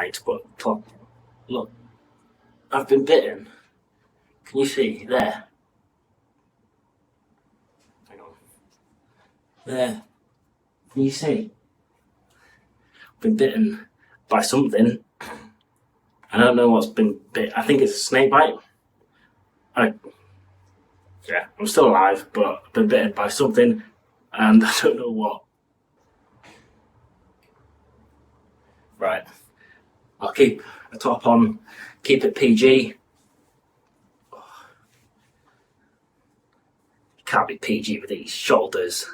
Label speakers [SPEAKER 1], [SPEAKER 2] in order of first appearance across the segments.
[SPEAKER 1] light, but look, I've been bitten. Can you see there? Hang on. There. Can you see? I've been bitten by something. I don't know what's been bit. I think it's a snake bite. Yeah, I'm still alive, but I've been bitten by something, and I don't know what. Right, I'll keep a top on, keep it PG. Can't be PG with these shoulders.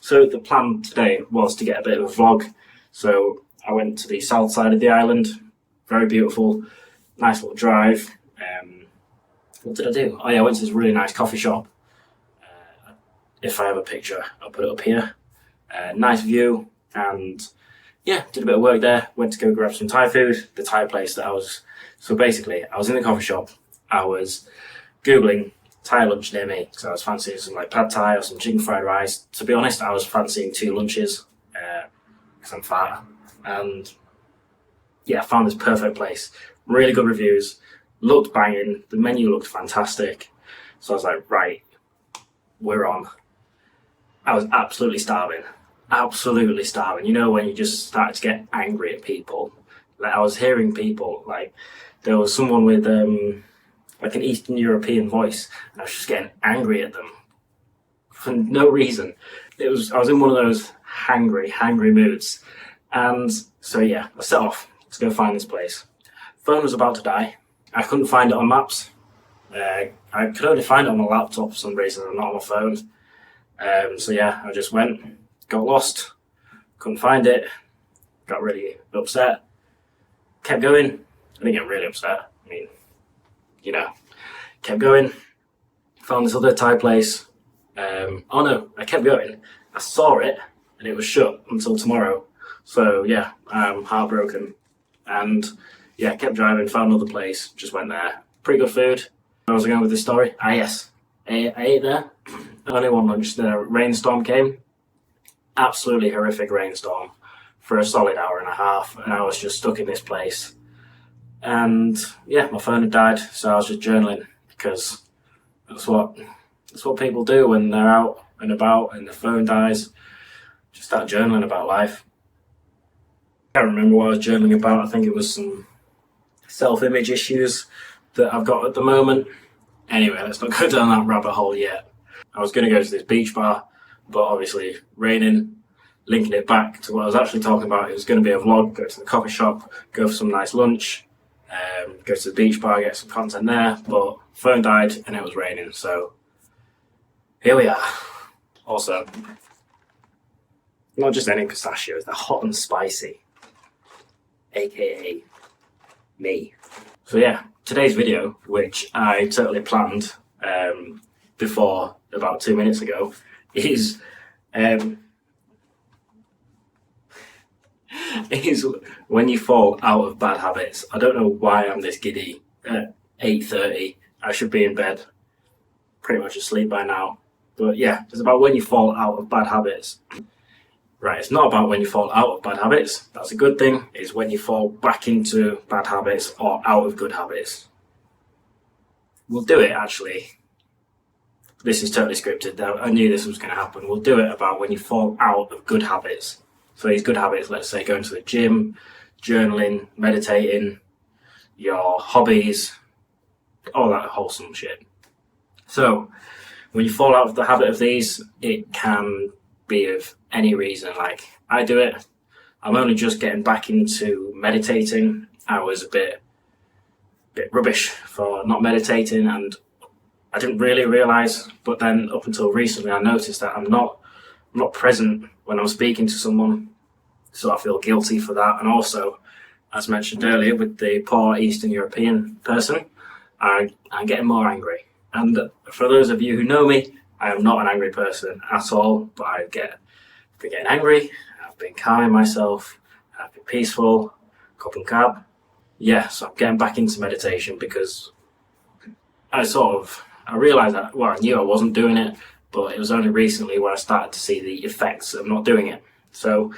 [SPEAKER 1] So the plan today was to get a bit of a vlog. So I went to the south side of the island. Very beautiful, nice little drive. What did I do? Oh yeah, I went to this really nice coffee shop. If I have a picture, I'll put it up here. Nice view, and yeah, did a bit of work there. Went to go grab some Thai food. The Thai place that I was. So basically, I was in the coffee shop. I was googling Thai lunch near me, so I was fancying some like pad Thai or some chicken fried rice. To be honest, I was fancying 2 lunches because I'm fat, and yeah, I found this perfect place. Really good reviews, looked banging, the menu looked fantastic. So I was like, right, we're on. I was absolutely starving. You know, when you just start to get angry at people. Like, I was hearing people, like there was someone with like an Eastern European voice, and I was just getting angry at them for no reason. I was in one of those hangry moods, and so yeah, I set off to go find this place. Phone was about to die. I couldn't find it on maps. I could only find it on my laptop for some reason, and not on my phone. So yeah, I just went, got lost, couldn't find it, got really upset, kept going. I didn't get really upset. I mean, you know, kept going, found this other Thai place. Oh no, I kept going. I saw it, and it was shut until tomorrow. So yeah, I'm heartbroken. And yeah, kept driving, found another place, just went there. Pretty good food. Where was I going with this story? Ah yes, I ate there. Only one lunch. The rainstorm came. Absolutely horrific rainstorm for a solid hour and a half, and I was just stuck in this place. And yeah, my phone had died, so I was just journaling, because that's what people do when they're out and about and the phone dies. Just start journaling about life. I can't remember what I was journaling about. I think it was some self-image issues that I've got at the moment. Anyway, let's not go down that rabbit hole yet. I was going to go to this beach bar, but obviously raining, linking it back to what I was actually talking about. It was going to be a vlog, go to the coffee shop, go for some nice lunch, go to the beach bar, get some content there, but phone died and it was raining, so here we are. Also, not just any pistachios, they're hot and spicy, aka me. So yeah, today's video, which I totally planned before about 2 minutes ago, is when you fall out of bad habits. I don't know why I'm this giddy at 8:30. I should be in bed, pretty much asleep by now. But yeah, it's about when you fall out of bad habits. Right, it's not about when you fall out of bad habits. That's a good thing. It's when you fall back into bad habits or out of good habits. We'll do it actually. This is totally scripted though. I knew this was going to happen. We'll do it about when you fall out of good habits. So these good habits, let's say going to the gym, journaling, meditating, your hobbies, all that wholesome shit. So when you fall out of the habit of these, it can be of any reason. Like I do it. I'm only just getting back into meditating. I was a bit rubbish for not meditating, and I didn't really realise, but then up until recently I noticed that I'm not present when I'm speaking to someone, so I feel guilty for that. And also, as mentioned earlier, with the poor Eastern European person, I'm getting more angry. And for those of you who know me, I am not an angry person at all, but I've been getting angry, I've been calming myself, I've been peaceful, cup and cab. Yeah, so I'm getting back into meditation because I realised that, well, I knew I wasn't doing it, but it was only recently where I started to see the effects of not doing it. So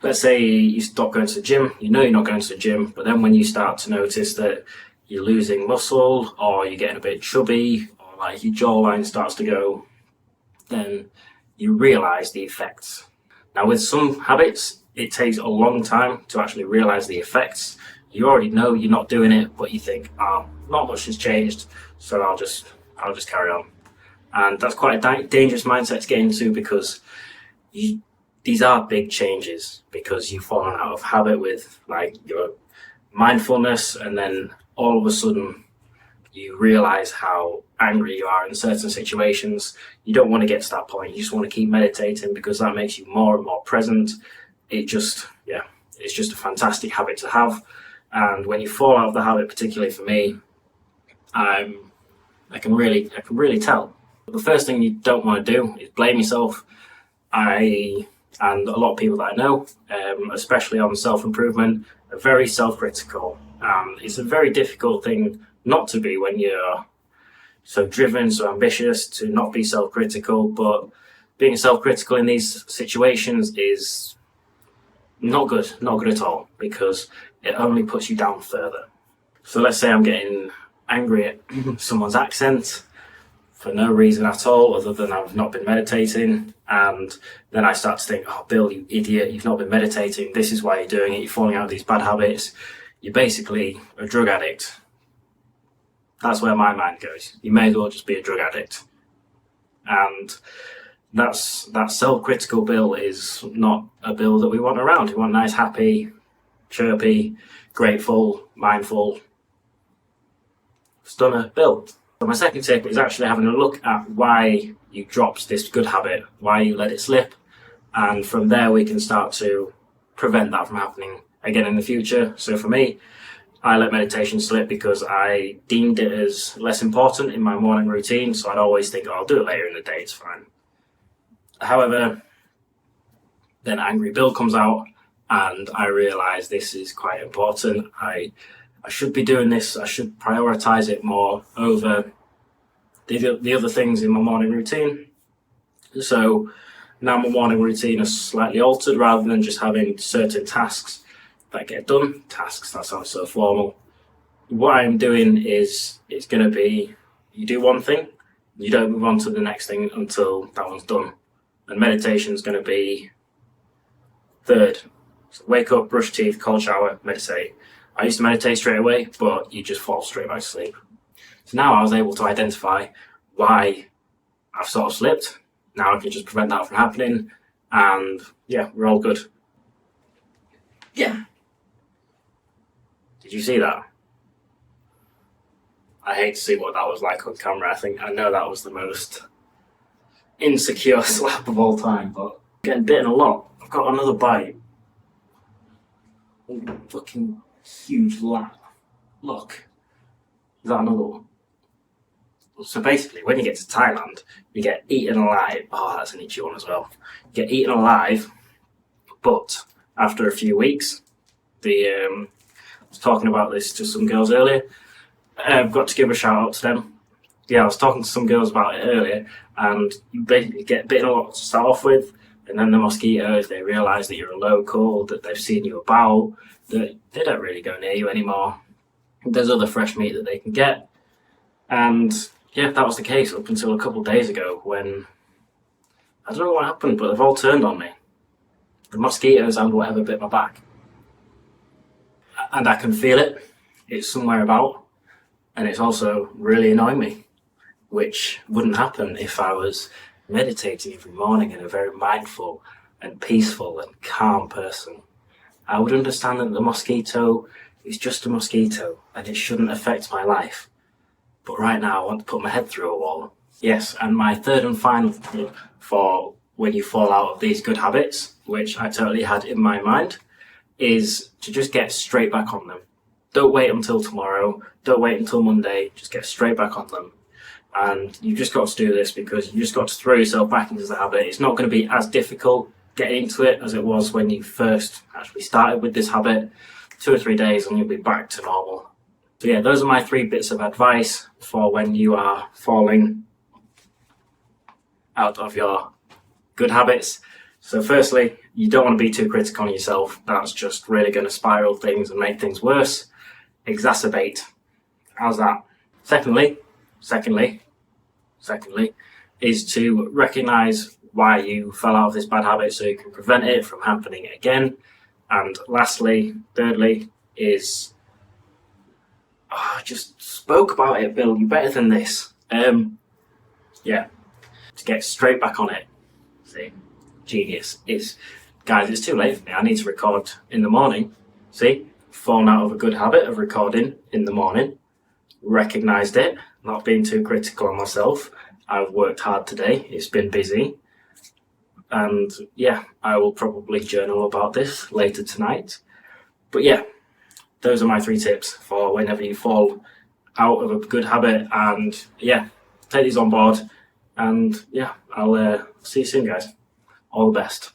[SPEAKER 1] let's say you stop going to the gym, you know you're not going to the gym, but then when you start to notice that you're losing muscle, or you're getting a bit chubby, or like your jawline starts to go, then you realise the effects. Now with some habits, it takes a long time to actually realise the effects. You already know you're not doing it, but you think, oh, not much has changed, so I'll just carry on. And that's quite a dangerous mindset to get into, because these are big changes, because you've fallen out of habit with like your mindfulness, and then all of a sudden you realize how angry you are in certain situations. You don't want to get to that point. You just want to keep meditating, because that makes you more and more present. It's just a fantastic habit to have. And when you fall out of the habit, particularly for me, I can really tell. The first thing you don't want to do is blame yourself. And a lot of people that I know, especially on self-improvement, are very self-critical. It's a very difficult thing not to be when you're so driven, so ambitious, to not be self-critical. But being self-critical in these situations is not good at all, because it only puts you down further. So let's say I'm getting angry at someone's accent for no reason at all, other than I've not been meditating, and then I start to think, oh, Bill, you idiot, you've not been meditating, this is why you're doing it, you're falling out of these bad habits, you're basically a drug addict. That's where my mind goes. You may as well just be a drug addict. And that self-critical Bill is not a Bill that we want around. We want nice, happy, chirpy, grateful, mindful, stunner Bill. So my second tip is actually having a look at why you dropped this good habit, why you let it slip, and from there we can start to prevent that from happening again in the future. So for me, I let meditation slip because I deemed it as less important in my morning routine, so I'd always think, oh, I'll do it later in the day, it's fine. However, then Angry Bill comes out, and I realise this is quite important. I should be doing this, I should prioritise it more over the other things in my morning routine. So now my morning routine is slightly altered, rather than just having certain tasks that get done. Tasks, that sounds so formal. What I'm doing is, it's going to be, you do one thing, you don't move on to the next thing until that one's done. And meditation is going to be third. So wake up, brush teeth, cold shower, meditate. I used to meditate straight away, but you just fall straight back to sleep. So now I was able to identify why I've sort of slipped. Now I can just prevent that from happening, and yeah, we're all good. Yeah. Did you see that? I hate to see what that was like on camera. I know that was the most insecure slap of all time, but I'm getting bitten a lot. I've got another bite. Fucking huge lap. Look. Is that another one? So basically, when you get to Thailand, you get eaten alive. Oh, that's an itchy one as well. You get eaten alive, but after a few weeks, I was talking about this to some girls earlier. I've got to give a shout out to them. Yeah, I was talking to some girls about it earlier, and you basically get bitten a lot to start off with, and then the mosquitoes, they realise that you're a local, that they've seen you about, that they don't really go near you anymore. There's other fresh meat that they can get. And yeah, that was the case up until a couple of days ago, when I don't know what happened, but they've all turned on me. The mosquitoes and whatever bit my back. And I can feel it. It's somewhere about. And it's also really annoying me, which wouldn't happen if I was meditating every morning and a very mindful and peaceful and calm person. I would understand that the mosquito is just a mosquito and it shouldn't affect my life. But right now I want to put my head through a wall. Yes, and my third and final tip for when you fall out of these good habits, which I totally had in my mind, is to just get straight back on them. Don't wait until tomorrow, don't wait until Monday, just get straight back on them. And you've just got to do this because you just got to throw yourself back into the habit. It's not going to be as difficult getting into it as it was when you first actually started with this habit. 2 or 3 days and you'll be back to normal. So yeah, those are my 3 bits of advice for when you are falling out of your good habits. So firstly, you don't want to be too critical on yourself. That's just really going to spiral things and make things worse. Exacerbate. How's that? Secondly, is to recognize why you fell out of this bad habit so you can prevent it from happening again. And thirdly, is I just spoke about it, Bill. You're better than this. To get straight back on it. See, genius. Guys, it's too late for me. I need to record in the morning. See, fallen out of a good habit of recording in the morning. Recognised it, not being too critical on myself. I've worked hard today. It's been busy. And I will probably journal about this later tonight. But those are my 3 tips for whenever you fall out of a good habit. And take these on board. And I'll see you soon, guys. All the best.